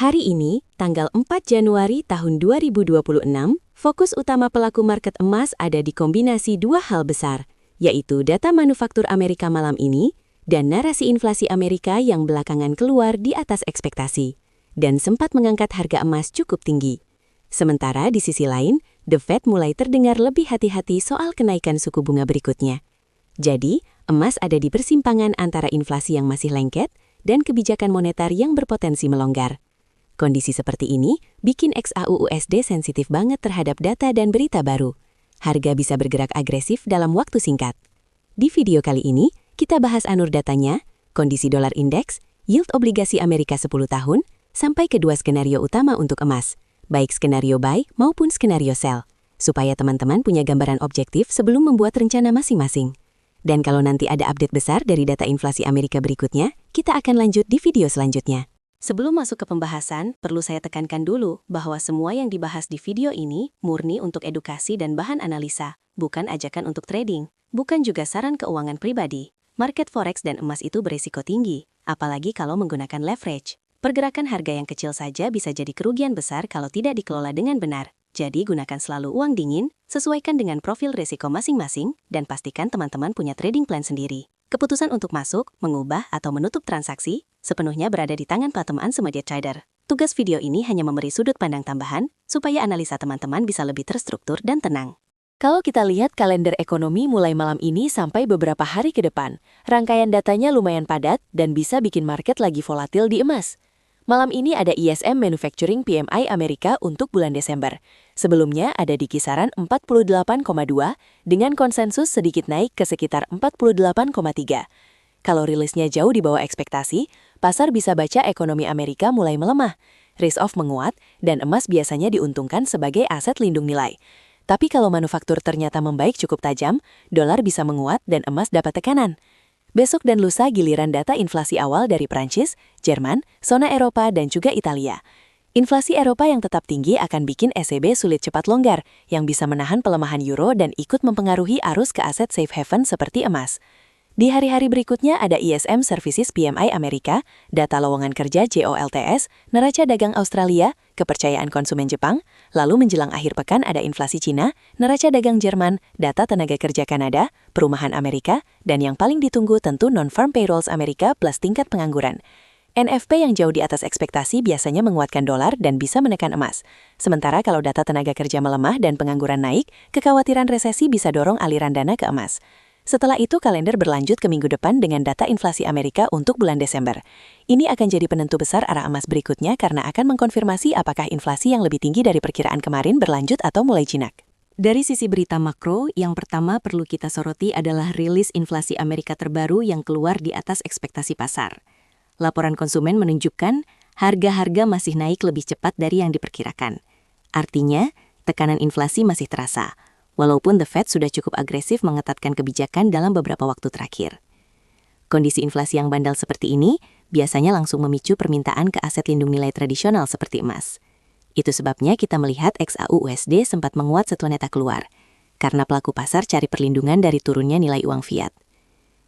Hari ini, tanggal 4 Januari tahun 2026, fokus utama pelaku market emas ada di kombinasi dua hal besar, yaitu data manufaktur Amerika malam ini dan narasi inflasi Amerika yang belakangan keluar di atas ekspektasi, dan sempat mengangkat harga emas cukup tinggi. Sementara di sisi lain, The Fed mulai terdengar lebih hati-hati soal kenaikan suku bunga berikutnya. Jadi, emas ada di persimpangan antara inflasi yang masih lengket dan kebijakan moneter yang berpotensi melonggar. Kondisi seperti ini bikin XAU/USD sensitif banget terhadap data dan berita baru. Harga bisa bergerak agresif dalam waktu singkat. Di video kali ini, kita bahas anur datanya, kondisi dolar indeks, yield obligasi Amerika 10 tahun, sampai kedua skenario utama untuk emas, baik skenario buy maupun skenario sell, supaya teman-teman punya gambaran objektif sebelum membuat rencana masing-masing. Dan kalau nanti ada update besar dari data inflasi Amerika berikutnya, kita akan lanjut di video selanjutnya. Sebelum masuk ke pembahasan, perlu saya tekankan dulu bahwa semua yang dibahas di video ini murni untuk edukasi dan bahan analisa, bukan ajakan untuk trading, bukan juga saran keuangan pribadi. Market forex dan emas itu berisiko tinggi, apalagi kalau menggunakan leverage. Pergerakan harga yang kecil saja bisa jadi kerugian besar kalau tidak dikelola dengan benar. Jadi gunakan selalu uang dingin, sesuaikan dengan profil risiko masing-masing, dan pastikan teman-teman punya trading plan sendiri. Keputusan untuk masuk, mengubah, atau menutup transaksi sepenuhnya berada di tangan platform Ansemedia Trader. Tugas video ini hanya memberi sudut pandang tambahan, supaya analisa teman-teman bisa lebih terstruktur dan tenang. Kalau kita lihat kalender ekonomi mulai malam ini sampai beberapa hari ke depan, rangkaian datanya lumayan padat dan bisa bikin market lagi volatil di emas. Malam ini ada ISM Manufacturing PMI Amerika untuk bulan Desember. Sebelumnya ada di kisaran 48,2 dengan konsensus sedikit naik ke sekitar 48,3. Kalau rilisnya jauh di bawah ekspektasi, pasar bisa baca ekonomi Amerika mulai melemah, risk-off menguat, dan emas biasanya diuntungkan sebagai aset lindung nilai. Tapi kalau manufaktur ternyata membaik cukup tajam, dolar bisa menguat dan emas dapat tekanan. Besok dan lusa giliran data inflasi awal dari Prancis, Jerman, zona Eropa, dan juga Italia. Inflasi Eropa yang tetap tinggi akan bikin ECB sulit cepat longgar, yang bisa menahan pelemahan euro dan ikut mempengaruhi arus ke aset safe haven seperti emas. Di hari-hari berikutnya ada ISM Services PMI Amerika, data lowongan kerja JOLTS, neraca dagang Australia, kepercayaan konsumen Jepang, lalu menjelang akhir pekan ada inflasi Cina, neraca dagang Jerman, data tenaga kerja Kanada, perumahan Amerika, dan yang paling ditunggu tentu non-farm payrolls Amerika plus tingkat pengangguran. NFP yang jauh di atas ekspektasi biasanya menguatkan dolar dan bisa menekan emas. Sementara kalau data tenaga kerja melemah dan pengangguran naik, kekhawatiran resesi bisa dorong aliran dana ke emas. Setelah itu kalender berlanjut ke minggu depan dengan data inflasi Amerika untuk bulan Desember. Ini akan jadi penentu besar arah emas berikutnya karena akan mengkonfirmasi apakah inflasi yang lebih tinggi dari perkiraan kemarin berlanjut atau mulai jinak. Dari sisi berita makro, yang pertama perlu kita soroti adalah rilis inflasi Amerika terbaru yang keluar di atas ekspektasi pasar. Laporan konsumen menunjukkan harga-harga masih naik lebih cepat dari yang diperkirakan. Artinya, tekanan inflasi masih terasa. Walaupun The Fed sudah cukup agresif mengetatkan kebijakan dalam beberapa waktu terakhir. Kondisi inflasi yang bandel seperti ini biasanya langsung memicu permintaan ke aset lindung nilai tradisional seperti emas. Itu sebabnya kita melihat XAU/USD sempat menguat setelah neta keluar, karena pelaku pasar cari perlindungan dari turunnya nilai uang fiat.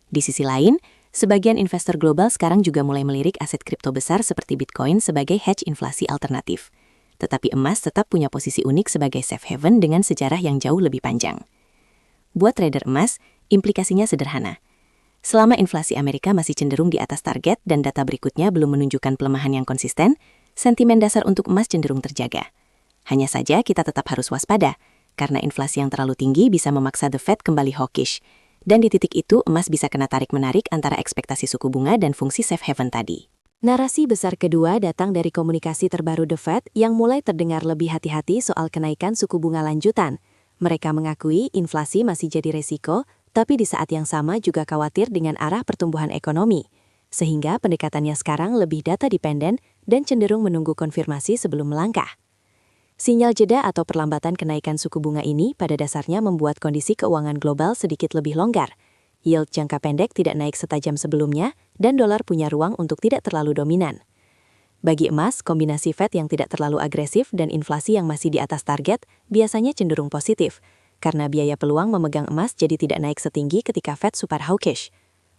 Di sisi lain, sebagian investor global sekarang juga mulai melirik aset kripto besar seperti Bitcoin sebagai hedge inflasi alternatif. Tetapi emas tetap punya posisi unik sebagai safe haven dengan sejarah yang jauh lebih panjang. Buat trader emas, implikasinya sederhana. Selama inflasi Amerika masih cenderung di atas target dan data berikutnya belum menunjukkan pelemahan yang konsisten, sentimen dasar untuk emas cenderung terjaga. Hanya saja kita tetap harus waspada, karena inflasi yang terlalu tinggi bisa memaksa The Fed kembali hawkish. Dan di titik itu, emas bisa kena tarik-menarik antara ekspektasi suku bunga dan fungsi safe haven tadi. Narasi besar kedua datang dari komunikasi terbaru The Fed yang mulai terdengar lebih hati-hati soal kenaikan suku bunga lanjutan. Mereka mengakui inflasi masih jadi resiko, tapi di saat yang sama juga khawatir dengan arah pertumbuhan ekonomi. Sehingga pendekatannya sekarang lebih data dependen dan cenderung menunggu konfirmasi sebelum melangkah. Sinyal jeda atau perlambatan kenaikan suku bunga ini pada dasarnya membuat kondisi keuangan global sedikit lebih longgar. Yield jangka pendek tidak naik setajam sebelumnya, dan dolar punya ruang untuk tidak terlalu dominan. Bagi emas, kombinasi Fed yang tidak terlalu agresif dan inflasi yang masih di atas target biasanya cenderung positif, karena biaya peluang memegang emas jadi tidak naik setinggi ketika Fed super hawkish.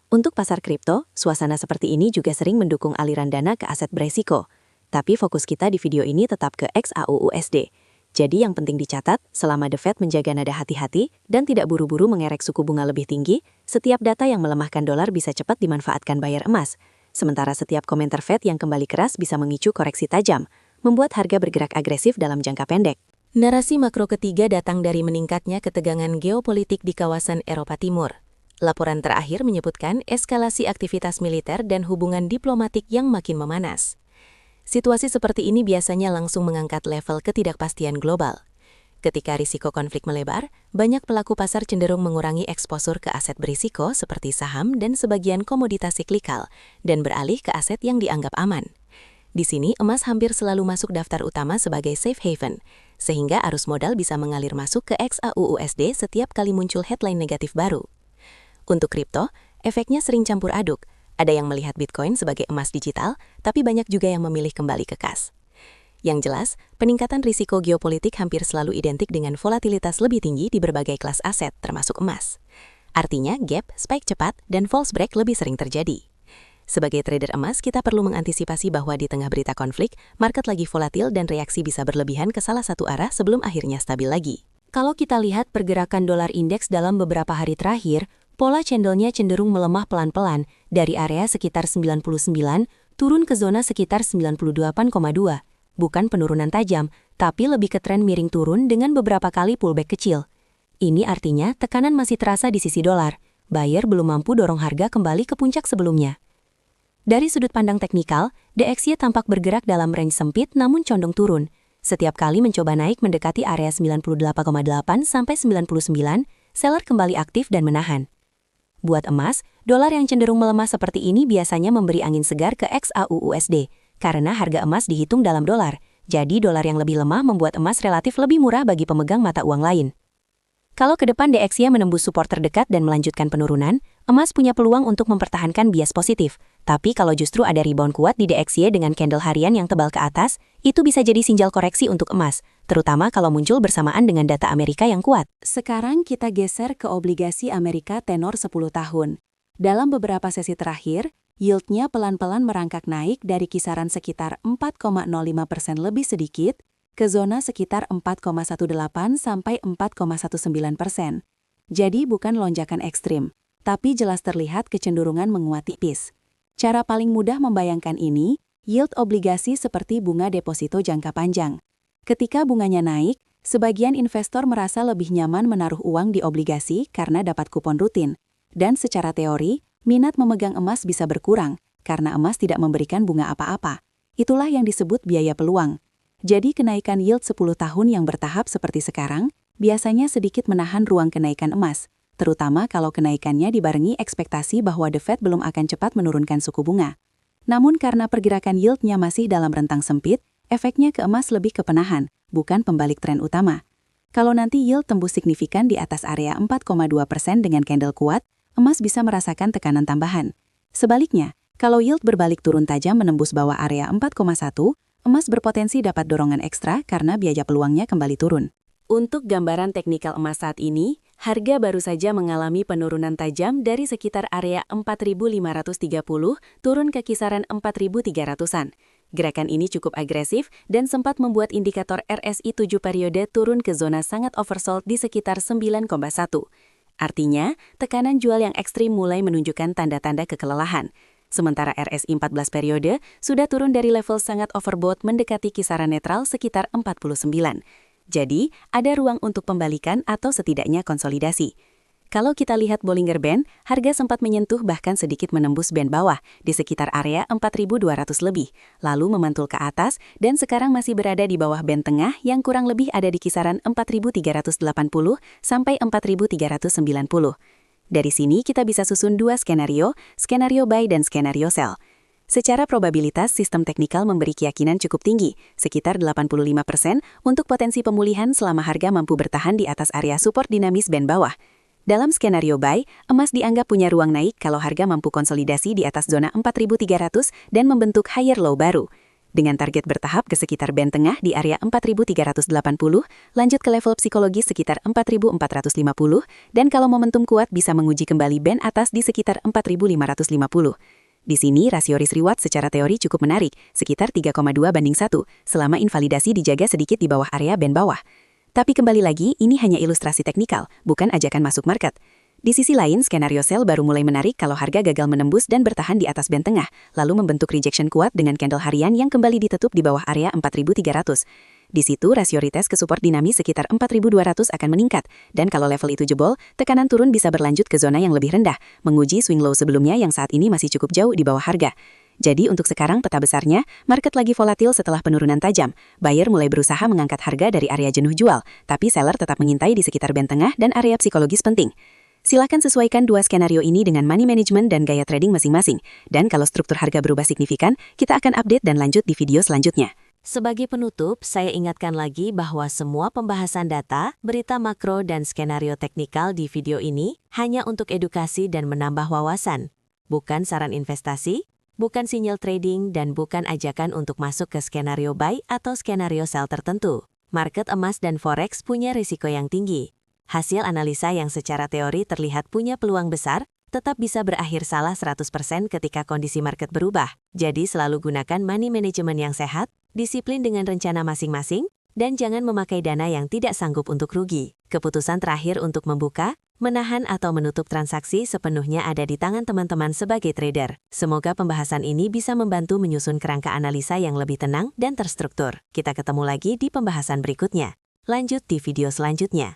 Untuk pasar kripto, suasana seperti ini juga sering mendukung aliran dana ke aset beresiko. Tapi fokus kita di video ini tetap ke XAUUSD. Jadi yang penting dicatat, selama The Fed menjaga nada hati-hati dan tidak buru-buru mengerek suku bunga lebih tinggi, setiap data yang melemahkan dolar bisa cepat dimanfaatkan buyer emas. Sementara setiap komentar Fed yang kembali keras bisa memicu koreksi tajam, membuat harga bergerak agresif dalam jangka pendek. Narasi makro ketiga datang dari meningkatnya ketegangan geopolitik di kawasan Eropa Timur. Laporan terakhir menyebutkan eskalasi aktivitas militer dan hubungan diplomatik yang makin memanas. Situasi seperti ini biasanya langsung mengangkat level ketidakpastian global. Ketika risiko konflik melebar, banyak pelaku pasar cenderung mengurangi eksposur ke aset berisiko seperti saham dan sebagian komoditas siklikal, dan beralih ke aset yang dianggap aman. Di sini, emas hampir selalu masuk daftar utama sebagai safe haven, sehingga arus modal bisa mengalir masuk ke XAUUSD setiap kali muncul headline negatif baru. Untuk kripto, efeknya sering campur aduk. Ada yang melihat Bitcoin sebagai emas digital, tapi banyak juga yang memilih kembali ke kas. Yang jelas, peningkatan risiko geopolitik hampir selalu identik dengan volatilitas lebih tinggi di berbagai kelas aset, termasuk emas. Artinya, gap, spike cepat, dan false break lebih sering terjadi. Sebagai trader emas, kita perlu mengantisipasi bahwa di tengah berita konflik, market lagi volatil dan reaksi bisa berlebihan ke salah satu arah sebelum akhirnya stabil lagi. Kalau kita lihat pergerakan dolar indeks dalam beberapa hari terakhir, pola candlenya cenderung melemah pelan-pelan dari area sekitar 99 turun ke zona sekitar 98,2. Bukan penurunan tajam, tapi lebih ke tren miring turun dengan beberapa kali pullback kecil. Ini artinya tekanan masih terasa di sisi dolar. Buyer belum mampu dorong harga kembali ke puncak sebelumnya. Dari sudut pandang teknikal, DXY tampak bergerak dalam range sempit namun condong turun. Setiap kali mencoba naik mendekati area 98,8 sampai 99, seller kembali aktif dan menahan. Buat emas, dolar yang cenderung melemah seperti ini biasanya memberi angin segar ke XAUUSD, karena harga emas dihitung dalam dolar. Jadi dolar yang lebih lemah membuat emas relatif lebih murah bagi pemegang mata uang lain. Kalau ke depan DXY menembus support terdekat dan melanjutkan penurunan, emas punya peluang untuk mempertahankan bias positif. Tapi kalau justru ada rebound kuat di DXY dengan candle harian yang tebal ke atas, itu bisa jadi sinyal koreksi untuk emas, terutama kalau muncul bersamaan dengan data Amerika yang kuat. Sekarang kita geser ke obligasi Amerika tenor 10 tahun. Dalam beberapa sesi terakhir, yield-nya pelan-pelan merangkak naik dari kisaran sekitar 4,05% lebih sedikit, ke zona sekitar 4,18 sampai 4,19%. Jadi bukan lonjakan ekstrim, tapi jelas terlihat kecenderungan menguat tipis. Cara paling mudah membayangkan ini, yield obligasi seperti bunga deposito jangka panjang. Ketika bunganya naik, sebagian investor merasa lebih nyaman menaruh uang di obligasi karena dapat kupon rutin. Dan secara teori, minat memegang emas bisa berkurang, karena emas tidak memberikan bunga apa-apa. Itulah yang disebut biaya peluang. Jadi kenaikan yield 10 tahun yang bertahap seperti sekarang, biasanya sedikit menahan ruang kenaikan emas, terutama kalau kenaikannya dibarengi ekspektasi bahwa The Fed belum akan cepat menurunkan suku bunga. Namun karena pergerakan yield-nya masih dalam rentang sempit, efeknya ke emas lebih ke penahan, bukan pembalik tren utama. Kalau nanti yield tembus signifikan di atas area 4,2% dengan candle kuat, emas bisa merasakan tekanan tambahan. Sebaliknya, kalau yield berbalik turun tajam menembus bawah area 4,1, emas berpotensi dapat dorongan ekstra karena biaya peluangnya kembali turun. Untuk gambaran teknikal emas saat ini, harga baru saja mengalami penurunan tajam dari sekitar area 4.530 turun ke kisaran 4.300-an. Gerakan ini cukup agresif dan sempat membuat indikator RSI 7 periode turun ke zona sangat oversold di sekitar 9,1. Artinya, tekanan jual yang ekstrim mulai menunjukkan tanda-tanda kekelelahan. Sementara RSI 14 periode sudah turun dari level sangat overbought mendekati kisaran netral sekitar 49. Jadi, ada ruang untuk pembalikan atau setidaknya konsolidasi. Kalau kita lihat Bollinger Band, harga sempat menyentuh bahkan sedikit menembus band bawah di sekitar area 4.200 lebih, lalu memantul ke atas dan sekarang masih berada di bawah band tengah yang kurang lebih ada di kisaran 4.380 sampai 4.390. Dari sini kita bisa susun dua skenario buy dan skenario sell. Secara probabilitas, sistem teknikal memberi keyakinan cukup tinggi, sekitar 85% untuk potensi pemulihan selama harga mampu bertahan di atas area support dinamis band bawah. Dalam skenario buy, emas dianggap punya ruang naik kalau harga mampu konsolidasi di atas zona 4.300 dan membentuk higher low baru. Dengan target bertahap ke sekitar band tengah di area 4.380, lanjut ke level psikologis sekitar 4.450, dan kalau momentum kuat bisa menguji kembali band atas di sekitar 4.550. Di sini rasio risk-reward secara teori cukup menarik, sekitar 3,2:1, selama invalidasi dijaga sedikit di bawah area band bawah. Tapi kembali lagi, ini hanya ilustrasi teknikal, bukan ajakan masuk market. Di sisi lain, skenario sell baru mulai menarik kalau harga gagal menembus dan bertahan di atas band tengah, lalu membentuk rejection kuat dengan candle harian yang kembali ditutup di bawah area 4.300. Di situ, rasio retest ke support dinamis sekitar 4.200 akan meningkat, dan kalau level itu jebol, tekanan turun bisa berlanjut ke zona yang lebih rendah, menguji swing low sebelumnya yang saat ini masih cukup jauh di bawah harga. Jadi untuk sekarang peta besarnya, market lagi volatil setelah penurunan tajam. Buyer mulai berusaha mengangkat harga dari area jenuh jual, tapi seller tetap mengintai di sekitar band tengah dan area psikologis penting. Silakan sesuaikan dua skenario ini dengan money management dan gaya trading masing-masing. Dan kalau struktur harga berubah signifikan, kita akan update dan lanjut di video selanjutnya. Sebagai penutup, saya ingatkan lagi bahwa semua pembahasan data, berita makro, dan skenario teknikal di video ini hanya untuk edukasi dan menambah wawasan. Bukan saran investasi, bukan sinyal trading, dan bukan ajakan untuk masuk ke skenario buy atau skenario sell tertentu. Market emas dan forex punya risiko yang tinggi. Hasil analisa yang secara teori terlihat punya peluang besar, tetap bisa berakhir salah 100% ketika kondisi market berubah. Jadi selalu gunakan money management yang sehat, disiplin dengan rencana masing-masing, dan jangan memakai dana yang tidak sanggup untuk rugi. Keputusan terakhir untuk membuka, menahan atau menutup transaksi sepenuhnya ada di tangan teman-teman sebagai trader. Semoga pembahasan ini bisa membantu menyusun kerangka analisa yang lebih tenang dan terstruktur. Kita ketemu lagi di pembahasan berikutnya. Lanjut di video selanjutnya.